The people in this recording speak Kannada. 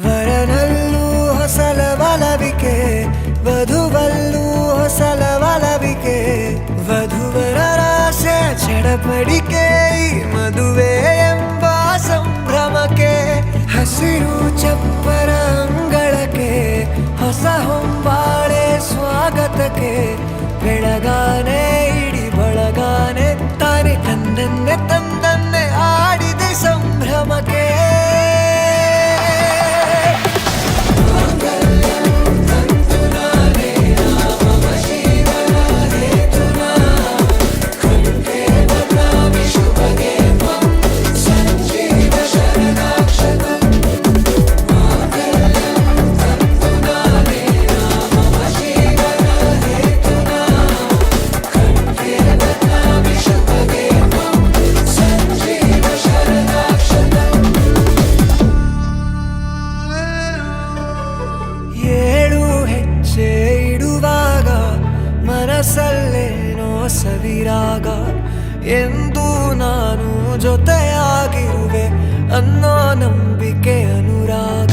ವರನಲ್ಲೂ ಹೊಸಲ ಒಲವಿಕೆ, ವಧುವಲ್ಲೂ ಹೊಸಲ ಒಲವಿಕೆ, ವಧುವರ ರಾಶೆ ಚಡಪಡಿಕೆ, ಈ ಮದುವೆ ಎಂಬ ಸಂಭ್ರಮಕ್ಕೆ. ಹಸಿರು ಚಪ್ಪರ ಅಂಗಳಕ್ಕೆ, ಹೊಸ ಹೊಂಬಾಳೆ ಸ್ವಾಗತಕ್ಕೆ, ಬೆಳಗಾನೆ ಇಡಿ ಬಳಗಾನೆ ತಾನೆ ತನ್ನನ್ನೇ ತಂದನ್ನೇ ಆಡಿದೆ ಸಂಭ್ರಮಕ್ಕೆ. ಇಡುವಾಗ ಮನಸ್ಸಲ್ಲೇನೋ ಸವಿರಾಗ, ಎಂದು ನಾನು ಜೊತೆಯಾಗಿರುವೆ ಅನ್ನೋ ನಂಬಿಕೆ ಅನುರಾಗ.